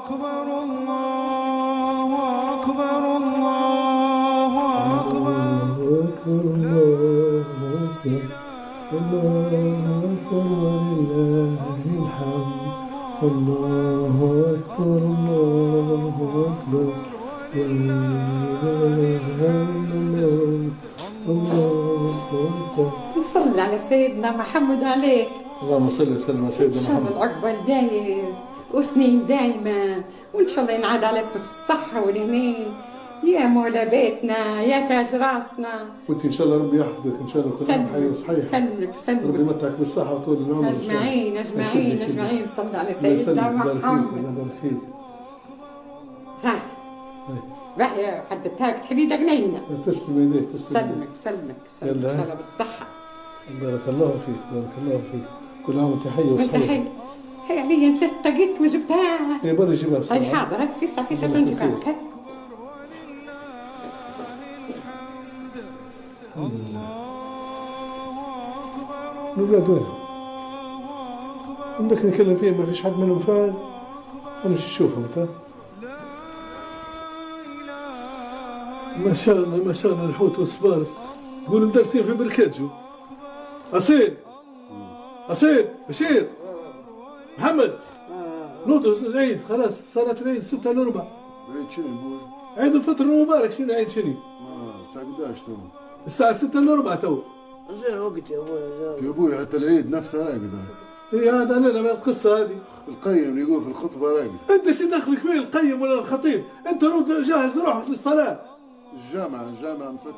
أكبر الله أكبر الله أكبر الله أكبر الله أكبر ولله الحمد الله أكبر الله أكبر لا إله إلا الله أكبر. نصلي على سيدنا محمد عليك. اللهم صل وسلم على سيدنا إن شاء الله محمد. العقبال دايم وسنين دايما، وإن شاء الله ينعاد عليك بالصحة واليمين يا مولا بيتنا يا تاج راسنا. وانت ان شاء الله ربي يحفظك ان شاء الله كل حي وصحيح. سلمك ربي يمتعك بالصحة وطول العمر. أجمعين أجمعين أجمعين. صلى على سيدنا محمد. ها بقى حددتها لك تحديدة جنينة. تسلم يديك تسلم. سلمك إن شاء الله بالصحة. بارك الله فيك بارك الله فيك. كل عام وانت حي وصحيح. هي عليا نسيت طاقتك ما جبتهاش. اي بري جيبها بسرعة. هاي حاضر هاي فيسا تنجيبها لك. الأولاد وين؟ عندك نكلم فيهم ما فيش حد منهم فاهم؟ أنا مش أشوفهم أنت؟ ما شاء الله ما شاء الله الحوت والسبارس قول مدرسين في بركاجو. أصيل بشير محمد نوضوا العيد خلاص صارت العيد 6 إلا ربع. عيد شنو ابوي؟ عيد الفطر المبارك. شنو عيد شنو؟ الساعة 11 تو. الساعة 6 إلا ربع تو. زين وقت يا ابوي. يا ابوي حتى العيد نفسه راقد. هي هذا أنا من القصة هذه. القيم يقول في الخطبة راقد. أنت شو دخلك فيه القيم ولا الخطيب؟ أنت روح جهز روحك للصلاة. الجامع مسكر.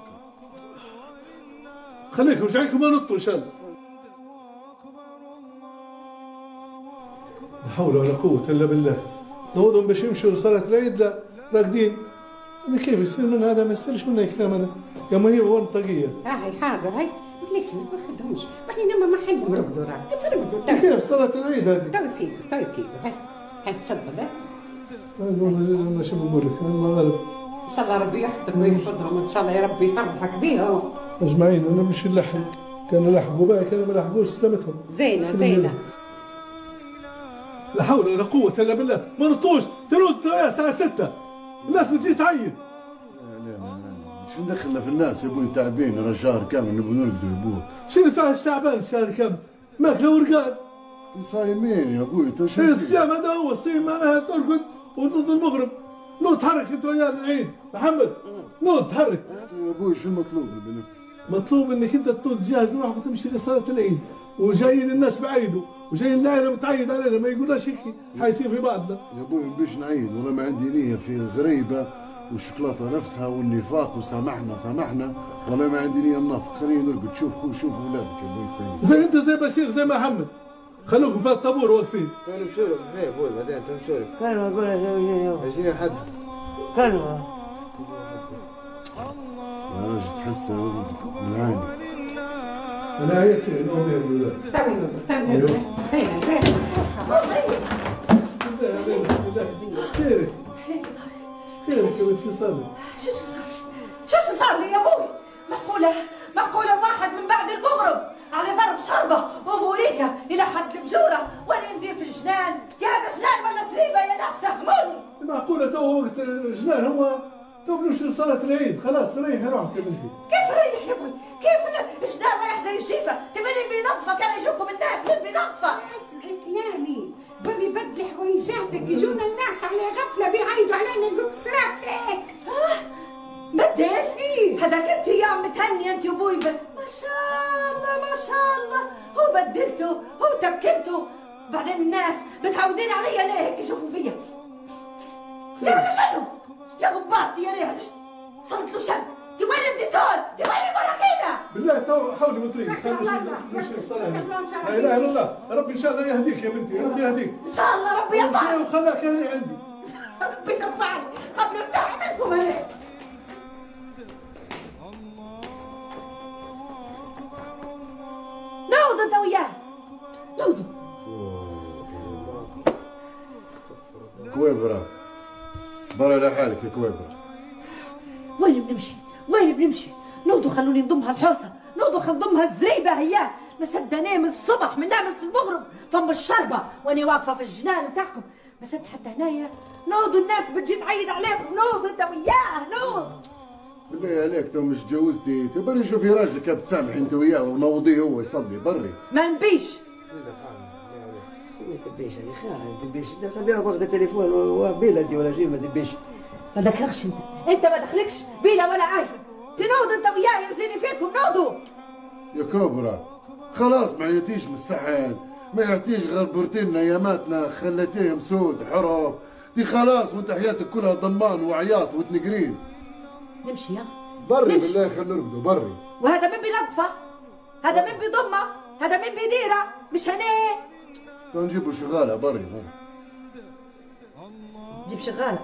خليكم مش عليكم ما نطوا إن شاء الله. لا حول ولا قوة إلا بالله. نوضهم باش يمشوا لصلاة العيد لا راقدين. أنا كيف يصير من هذا ما يصيرش منه كلام أنا. يا ما هي ورن طاقية. هاي حاضر هاي ليش ما باخذهمش؟ بعدين لما محلهم رقدوا رقدوا. كيف صلاة العيد هذه؟ طيب فيك هاي تفضل. أنا شو بقول لك الله غالب. إن شاء الله ربي يحفظك ويحفظهم وإن شاء الله يا ربي يفرحك بيهم. أجمعين أنا مش نلحق. كانوا لحقوا بقى كانوا ما لحقوش سلامتهم. زينة. لا حول ولا قوة إلا بالله. ما نطوش ترد الساعة 6 الناس بتجي تعيد. شو ندخلنا في الناس يا ابوي تعبين راه شهر كامل نبغى نرقدوا يا ابوي. شنو فيهاش تعبان الشهر كامل؟ ماكله ورقاد. صايمين يا ابوي تو شو الصيام هذا هو الصيام معناها ترقد وتنوض المغرب. نوض تحرك انت ويا العيد محمد نوض تحرك. يا ابوي شو المطلوب منك؟ مطلوب انك انت تجهز روحك وتمشي لصلاة العيد وجايين الناس بعيدوا وجايين العائلة متعيد علينا ما يقولناش هيك حيصير في بعضنا. يا ابوي بيش نعيد والله ما عندي نية في الغريبة والشوكولاتة نفسها والنفاق وسامحنا والله ما عندي نية النافق. خلينا نرقد. شوف اولادك يا ابوي زي انت زي بشير زي محمد خلوكم في الطابور واقفين. كانوا مشورك هي ابوي بعدين انت مشورك. كانوا اقول لك يجيني حد. كانوا يا راجل تحس من عيني. انا عيت في النوم يا ولاد. خيرك يا ولد شو صار لك؟ شو صار لي يا ابوي؟ معقولة واحد من بعد المغرب على ضرب شربة وبوريكة إلى حد البجورة وأنا ندير في الجنان. يا هذا جنان ولا زريبة يا ناس فهموني. معقولة تو وقت جنان هو تو بنمشي لصلاة العيد خلاص ريح روحك يا بنتي. كيف ريح يا ابوي؟ كيف الجنان رايح زي الجيفة؟ تبني بنظفة كان يجوكم الناس من بنظفة. اسمعي كلامي بري بدل حويجاتك يجونا الناس على غفلة بيعيدوا علينا يقولك سرافك. بدل؟ ايه هذاك انت يا عم تهني انت وابوي ما شاء الله هو بدلته هو تبكنته. بعدين الناس متعودين علي انا هيك يشوفوا فيا. يا هذا شنو؟ يا غباطي يا ريت صارت له شن. دي وين الديتول؟ دي وين البراكينة؟ بالله تو حاولي من طريقك خلينا نمشي للصلاة. لا اله الا الله ربي ان شاء الله يهديك يا بنتي ربي يهديك. ان شاء الله ربي يرفعني. وخلاك هنا عندي. ربي يرفعني قبل ارتاح منكم هيك. نوضوا انت وياه نوضوا. كويبرة برا لحالك يا كويبرة. وين بنمشي؟ نوضوا خلوني نضمها الحوسه. نوضوا خل نضمها الزريبه هي مسدة نام الصبح من نام المغرب فم الشربه واني واقفه في الجنان بتاعكم بس انت حتى هنايا نوضوا، الناس بتجي تعيد عليكم، نوض انت وياه نوض. بالله عليك تو مش جوزتي تبري شوفي راجلك بتسامحي انت وياه ونوضيه هو يصلي بري. ما نبيش. ما تبيش هذه خير، ما تبيش انت صبيرك واخذ التليفون وبيلا انت ولا شيء ما تبيش. ما دخلكش انت ما دخلكش بيلا ولا عارفه. تنوض انت وياه يرزيني فيكم نوضوا. يا كبرى خلاص ما يعطيش من السحن، ما يعطيش غير بورتين اياماتنا خليتيه مسود حرف. دي خلاص وانت حياتك كلها ضمان وعياط وتنقريز. نمشي يا بري نمشي. بالله خلينا نرقدوا بري. وهذا من بينظفه، هذا من بيضمه، هذا من بيديره، مش هنيه. تو نجيبوا شغاله بري بري. جيب شغاله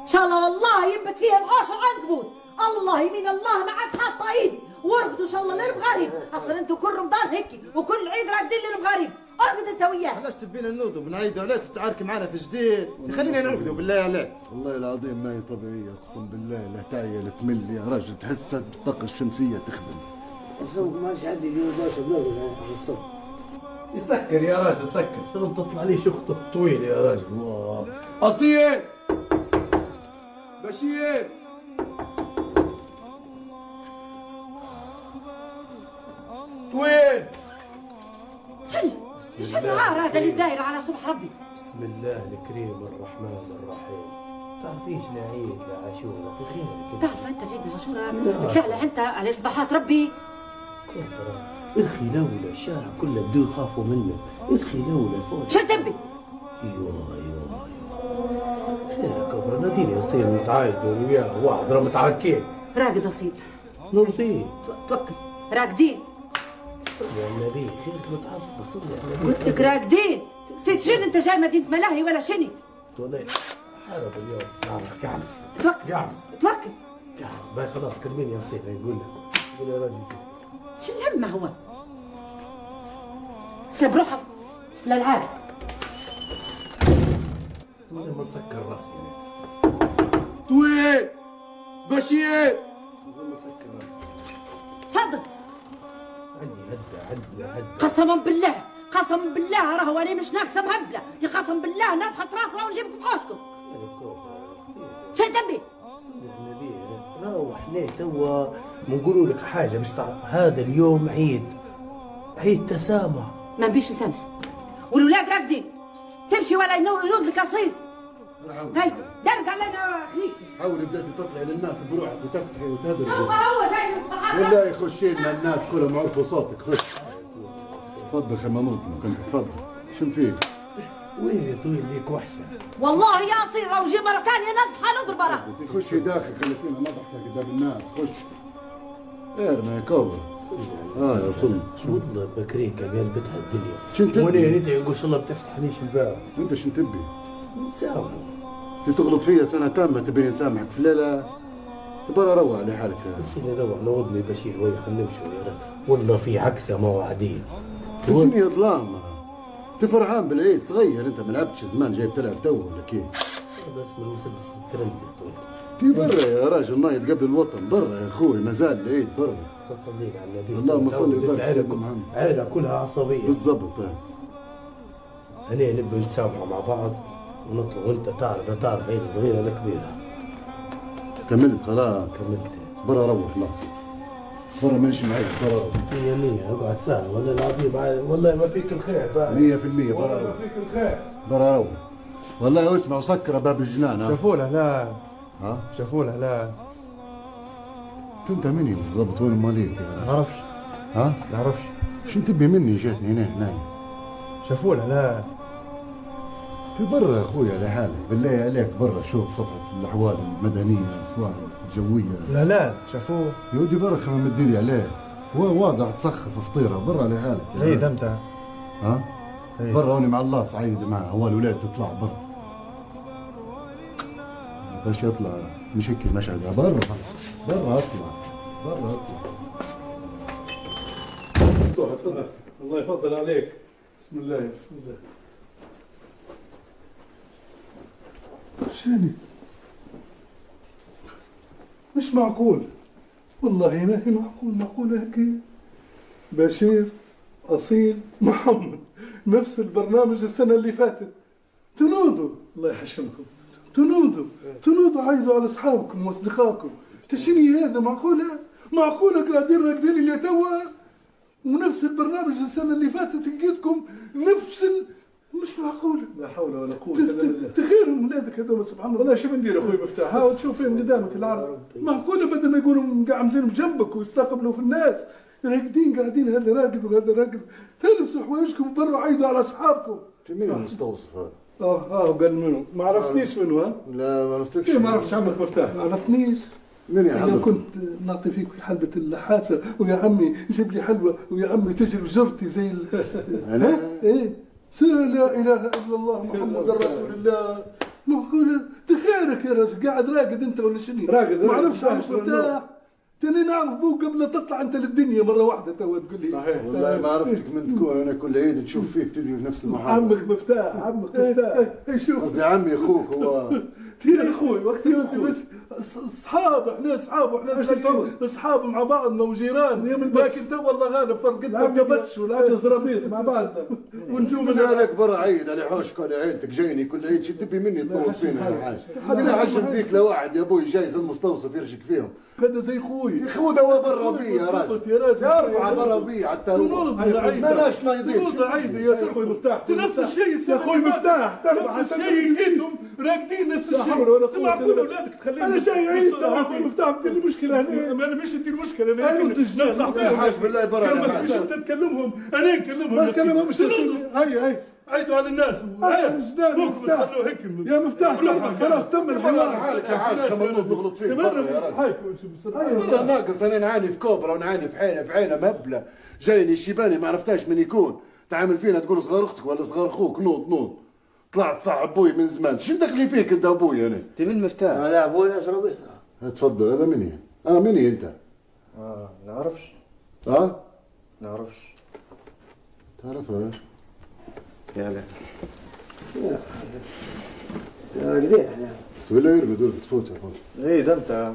ان شاء الله والله ينبت فيها العاشر عنكبوت. الله يمين الله ما عاد حاطه ايدي. وارقدوا ان شاء الله للمغارب، اصلا انتوا كل رمضان هيك وكل عيد راقدين للمغارب. ارقد انت وياه. علاش تبينا نوضوا بنعيدوا عليك تتعارك معنا في جديد؟ خلينا نرقدوا بالله عليك. والله العظيم ما هي طبيعيه اقسم بالله، لا تعيا لا تمل يا راجل، تحسها الطاقه الشمسيه تخدم. السوق ما عادش حد يدير باشا بنرقد على الصبح. يسكر يا راجل سكر، شنو تطلع لي شخطه طويل يا راجل. واه اصيل بشير طويل. شنو عار هذا اللي داير على صبح ربي؟ بسم الله الكريم الرحمن الرحيم. تعرفيش لا عيد لا عاشوره في خير. تعرف انت العيد العاشوره تلعلع انت على صباحات ربي. اخي لولا الشارع كله بدو يخافوا منك، اخي لولا فوق. شو تبي؟ ايوه خير كبر ناديني يصير متعايد وياه واحد راه متعاركين. راقد اصيل نرضيه. توكل راقدين. صلي على النبي خيرك متعصبه، صلي على النبي. قلت لك راقدين. تتجن انت جاي مدينه ملاهي ولا شني؟ والله حرب اليوم. كعبس توكل كعبس توكل. باي خلاص كلميني يا سيدي نقول لك. قول يا راجل شو الهم هو؟ سيب روحك للعالم. وانا ما سكر راسي طويل بشير. والله سكر راسي. تفضل. عندي هدى قسما بالله قسما بالله راهو انا مش ناقصه مهبله، دي قسم بالله نضحك راسنا ونجيبكم في حوشكم. شو تبي؟ روح ليه توا بنقولوا لك حاجه مش تعرف. هذا اليوم عيد تسامح. ما نبيش نسامح والولاد راقدين. تمشي ولا ينوض لك اصيل. هاي درك علينا خليك. حاولي بدأتي تطلعي للناس بروحك وتفتحي وتهدري. شوف هو جاي من الصحراء. والله يخش لنا الناس كلهم عرفوا صوتك. خش تفضل خي منوط كنت تفضل. شن فيك؟ وين يا طويل ليك وحشه. والله يا اصيل لو جي مره ثانيه نضحى نضرب برا. خشي داخل خليتينا نضحك قدام الناس. خش ارمي يا كوبر. يا صلي والله بكريكه قلبتها الدنيا. شن تبي؟ وانا ندعي نقول ان الله بتفتحليش الباب. انت شن تبي؟ نسامحه. تغلط فيا سنة تامة تبيني نسامحك في ليلة؟ تبغى روق على حالك. خليني اروح نوضني بشير ويا خلينا نمشي يا رجل. والله في عكسه ما هو عاديه. الدنيا ظلام. انت فرحان بالعيد صغير، انت ما لعبتش زمان جاي بتلعب تو ولا كيف؟ بس من المسدس الترند يا طويل. تي برا يا راجل نايض قبل الوطن برا يا اخوي، ما زال العيد برا. فصليك على النبي. اللهم صل وبارك. عيلة كلها عصبيه. بالضبط. هني نبي نتسامحوا مع بعض ونطلع، وانت تعرف عيلة صغيرة ولا كبيرة. كملت خلاص. كملت. برا روح خلاص. برا ماشي معي برا روح. 100 اقعد ثاني والله العظيم والله ما فيك الخير. 100% برا والله ما روح. فيك الخير. برا روح. والله اسمع وسكر باب الجنان. شافوا الاهلال. ها؟ شافوا الاهلال. انت مني بالضبط وين ماليك يا ما نعرفش. ها؟ ما نعرفش. شو تبي مني جاتني هنا؟ شافوا الاهلال. في برا يا اخوي على حالك، بالله عليك برا شوف صفحة الأحوال المدنية سواء الجوية. الاهلال شافوه. يا ودي برا خلينا مديري عليه، هو واضح تسخف فطيرة برا على حالك. العيد امتى؟ ها؟ برا واني مع الله صعيد معه، هو الولاد تطلع برا. باش يطلع مش هيك مشهد برا برا اطلع برا اطلع. تفضل الله يفضل عليك. بسم الله بسم الله. شاني مش معقول والله ما هي معقول هيك. بشير أصيل محمد نفس البرنامج السنة اللي فاتت. تنودوا الله يحشمكم. تنوضوا عيدوا على اصحابكم واصدقائكم. تشني هذا معقوله؟ معقوله قاعدين راقدين اللي توا ونفس البرنامج السنه اللي فاتت لقيتكم نفس مش معقوله. لا حول ولا قوه الا بالله. تخير من ولادك هذول سبحان الله. شو بندير اخوي مفتاح؟ هاو تشوف فين قدامك العرب. معقوله بدل ما يقولوا قاعدين جنبك ويستقبلوا في الناس راقدين قاعدين هذا راقد وهذا راقد. تلبسوا حوايجكم برا عيدوا على اصحابكم. مين المستوصف هذا؟ قال منو؟ ما عرفتنيش منو ها؟ لا ما عرفتكش. ما عرفتش عمك مفتاح. ما عرفتنيش. من يا أنا حضرتك؟ كنت نعطي فيك حلبة اللحاسة ويا عمي جيب لي حلوة ويا عمي تجري بجرتي زي أنا؟ إيه لا إله إلا الله محمد رسول الله. معقولة تخيرك يا رجل قاعد راقد أنت ولا شنو؟ راقد ما عرفتش عمك مفتاح. تاني نعرف بوك قبل تطلع أنت للدنيا مرة واحدة تو تقول لي. صحيح. والله ما عرفتك من تكون. انا كل عيد نشوف فيك تجي في نفس المحل. عمك مفتاح عمك مفتاح. شوف قصدي عمي اخوك هو. يا اخوي وقت بس اصحاب احنا اصحاب واحنا اصحاب مع بعضنا وجيران. لكن تو والله غالب فرق لعبنا بتش ولعبنا زرابيط مع بعضنا. ونجوم من لك برا عيد على حوشك ولا عيلتك جايني كل عيد شو تبي مني تطول فينا يا حاج؟ انا عشم فيك لواحد يا ابوي جايز المستوصف يرشك فيهم. هذا زي خوي. خود هو برا بي يا راجل. ارفع برا بي حتى هو. بلاش نايضين. يا اخوي مفتاح. نفس الشيء يا اخوي مفتاح. نفس الشيء لقيتهم راقدين نفس الشيء. حول ولا قوة. معقول اولادك تخليهم. انا جاي عيد اخوي مفتاح بدي لي مشكله هنا. ما انا مش انت المشكله. انا يا حاج بالله برا يا مش حاج. انت تكلمهم انا نكلمهم. ما تكلمهم مش هي عيدوا على الناس. يا مفتاح خلاص تم الحوار. حالك يا حاج خمرنوط نغلط فيك برا يا راجل. برا ناقص انا نعاني في كوبرا ونعاني في عيله مبلة جايني شيباني ما عرفتاش من يكون. تعامل فينا تقول صغار اختك ولا صغار اخوك. نوض طلعت صاحب ابوي من زمان. شو دخلي فيك انت ابوي انا؟ انت من مفتاح؟ لا ابوي زرابيط. تفضل. هذا مني. مني انت؟ نعرفش. نعرفش. تعرفها؟ يا لا يا قديح ولا يرقد تفوت يا اخوي. عيد امتى؟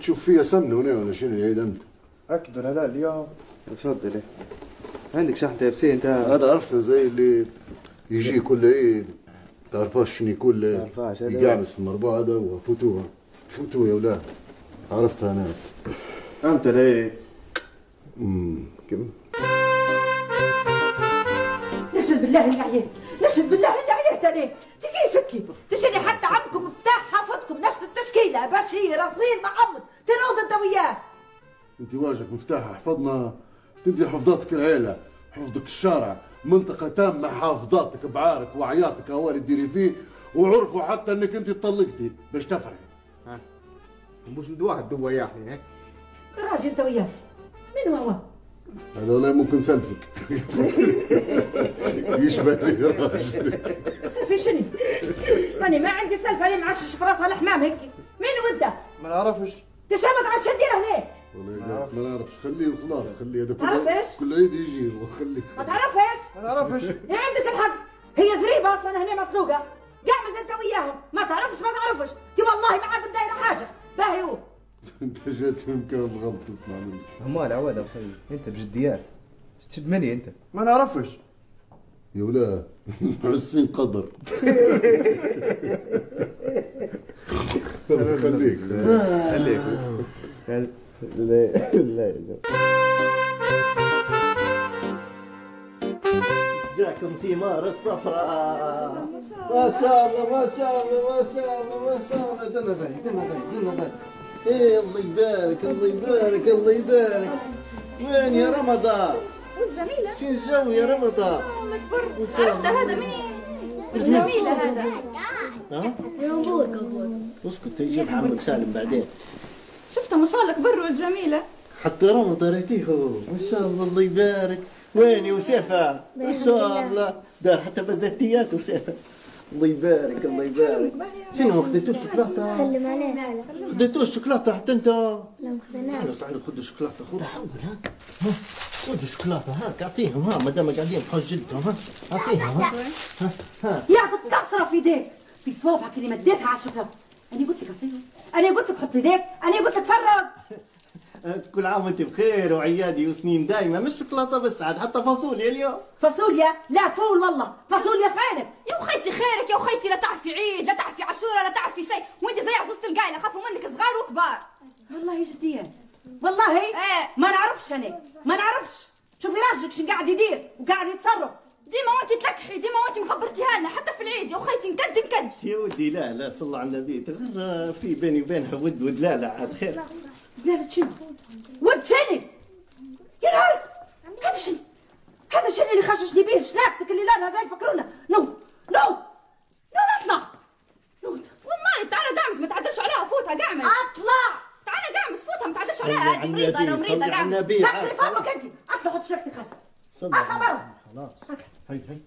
تشوف فيها سمنه هنا ولا شنو العيد امتى؟ اكد ولا لا اليوم؟ تفضل. عندك شحنة يابسين انت؟ هذا عرفته زي اللي يجي كل عيد. تعرفاش شنو يكون يقعمس في المربوع هذا وفوتوها. فوتوها يا ولاد. عرفتها ناس. امتى العيد؟ كم؟ نشهد بالله اللي عييت. نشهد بالله اللي عييت انا. كيفك تجيني حتى عمكم مفتاح حافظكم نفس التشكيله بشير اصيل محمد تنوض انت وياه. انت واجهك مفتاح حفظنا. انت حفظاتك العيله حفظك الشارع منطقه تامه حافظاتك بعارك وعياتك هو اللي تديري فيه وعرفوا حتى انك انت طلقتي باش تفرحي. مش واحد دوا يعني هيك. راجل انت وياه. من هو؟ هذا والله ممكن سلفك. يشبه لي راجل. سلفي شنو؟ انا ما عندي سلف. انا معشش في راسها الحمام هيك. مين وانت؟ ما نعرفش. تشربت على الشديره هنا. والله ما نعرفش. خليه وخلاص. خليه هذا تعرفش؟ كل عيد يجي وخليه. ما تعرفش؟ ما نعرفش. يا عندك الحق. هي زريبه اصلا هنا مطلوقه. قاعد انت وياهم. ما تعرفش. تي والله ما عاد دايره حاجه. باهي هو. انت جيت في مكان الغلط. اسمع مني. همال عواد اخوي انت بجديات تشد مني انت. ما نعرفش. يا ولا حسين قدر. خليك لا جاكم ثمار الصفراء. ما شاء الله ما شاء الله ما شاء الله ما شاء الله. دنا ذلك. ايه الله يبارك الله يبارك الله يبارك. وين يا رمضان؟ والجميلة شو الجو يا رمضان؟ عرفت هذا منين؟ الجميلة هذا. ها؟ قبور. اسكت يجيب عمك سالم بعدين. شفته مصالك برو الجميلة. حتى رمضان ريتيه ما شاء الله الله يبارك. وين يوسفة؟ ما شاء الله دار حتى بزتيات وسيفة. الله يبارك الله يبارك. شنو خديتوش شوكولاته؟ سلم عليه. خديتوش شوكولاته حتى انت؟ لا ما خذناش. تعالوا خذوا شوكولاته. خذ حول هاك. خذوا شوكولاته هاك اعطيهم. ها مادام قاعدين بحوش جدهم. ها اعطيهم. ها يا تتكسر في ايديك. في صوابعك اللي مديتها على الشوكولاته. انا قلت لك اعطيهم. انا قلت لك حط ايديك. انا قلت لك فرق. كل عام وانت بخير وعيادي وسنين دايمة، مش شوكولاتة بس عاد حتى فاصوليا اليوم. فاصوليا؟ لا فول والله، فاصوليا في عينك. يا وخيتي خيرك يا وخيتي، لا تعرفي عيد لا تعرفي عاشوره لا تعرفي شيء، وانت زي عزوزة القايله خافوا منك صغار وكبار. والله جديا والله ما نعرفش انا، ما نعرفش. شوفي راجلك شن قاعد يدير وقاعد يتصرف. ديما وانت تلكحي، ديما وانت مخبرتيها لنا حتى في العيد يا وخيتي، نكد. يا ودي لا صلى الله على النبي، غير في بيني وبينها ود لا عاد خير. لا شنو؟ ود شنو؟ يا نهار هذا شنو؟ هذا شنو اللي خششني بيه؟ شلاكتك اللي لانها زي فكرونا. نو اطلع. والله تعالى قعمز ما تعدلش عليها فوتها قعمز. اطلع. تعالى قعمز فوتها ما تعدلش عليها، هذه مريضه انا مريضه قعمز. سكري فمك انت. اطلع حط شلاكتك هذا. اطلع برا. خلاص هاي خيرك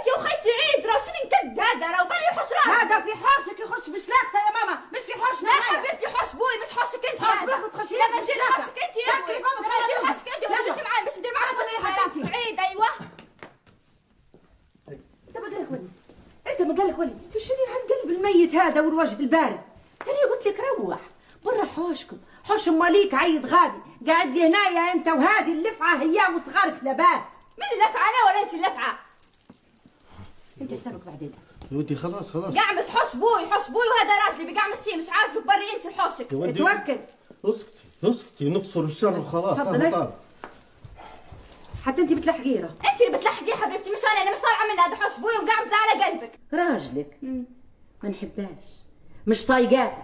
يا وخيتي عيد، راه شنو نكد هذا، راه بالي يحوش راسك. هذا في حوشك يخش بشلاكته يا ماما، مش في حوشنا. لا حبيبتي حوش بوي مش حوشك انت. حوش بوي تخشي لا ما تجي حوشك انت يا سكري فمك. لا تجي حوشك انت ولا تمشي معايا باش ندير معاك طريقه عيد. ايوه انت ما قالك ولي تشري على القلب الميت هذا والوجه البارد. تاني قلت لك روح برا حوشكم، حوش ماليك عيد غادي قاعد لي هنايا انت وهذه اللفعه هي وصغارك لباس. من اللفعه انا ولا انت اللفعه؟ انت حسابك بعدين يا ودي خلاص قعمس حوش بوي وهذا راجلي بقعمس فيه مش عاجبك بري انت لحوشك. توكل. اسكتي نقصر الشر وخلاص. حتى انت بتلحقيره. انت اللي بتلحقيه حبيبتي مش انا مش طالعه من هذا حوش بوي وقعمس على قلبك. راجلك ما نحباش، مش طايقاته،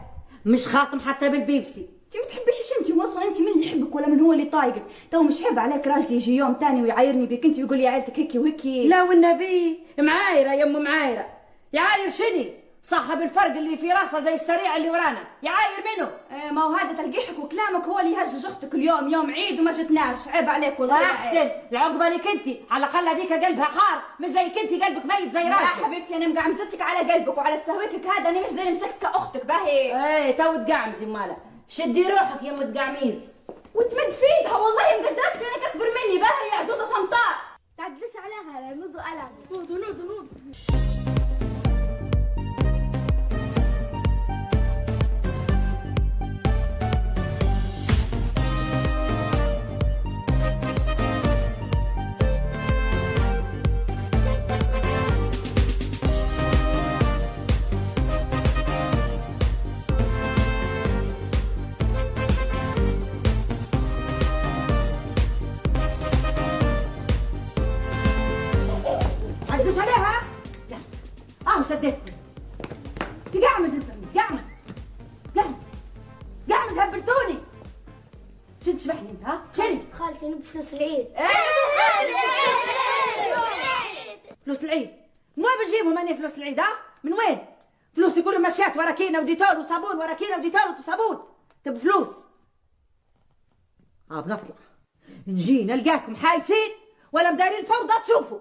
مش خاطم حتى بالبيبسي. انت ما تحبيش انت اصلا، انت من اللي يحبك ولا من هو اللي طايقك؟ تو مش حب عليك راجلي يجي يوم تاني ويعايرني بك انت ويقول لي عيلتك هيك وهيك. لا والنبي معايره يا ام معايره. يعاير شني؟ صاحب الفرق اللي في راسه زي السريع اللي ورانا، يعاير منه. ما هو هذا تلقيحك وكلامك هو اللي يهجج اختك اليوم يوم عيد وما جتناش، عيب عليك والله. احسن العقبه لك انت، على الاقل هذيك قلبها حار مش زيك انت قلبك ميت زي راسك. لا حبيبتي انا مقعمزتك على قلبك وعلى تسهويكك هذا، انا مش زي المسكسكه اختك باهي. ايه تو تقعمزي مالا، شدي روحك يا متقعميز وتمد في ايدها والله مقدرتك انك اكبر مني باهي يا عزوزه شمطاء. تعدلش عليها نوضوا قلم نوضوا. عدوش عليها. شديتكم تقعمز قعمز هبلتوني. شنو تشبحني انت ها؟ شنو؟ خالتي بفلوس العيد. فلوس العيد؟ من وين بنجيبهم اني فلوس العيد ها؟ من وين؟ فلوسي كلهم مشات وراكينا وديتور وصابون وراكينا وديتور وصابون. تبي فلوس؟ بنطلع نجي نلقاكم حايسين ولا مدارين فوضى تشوفوا.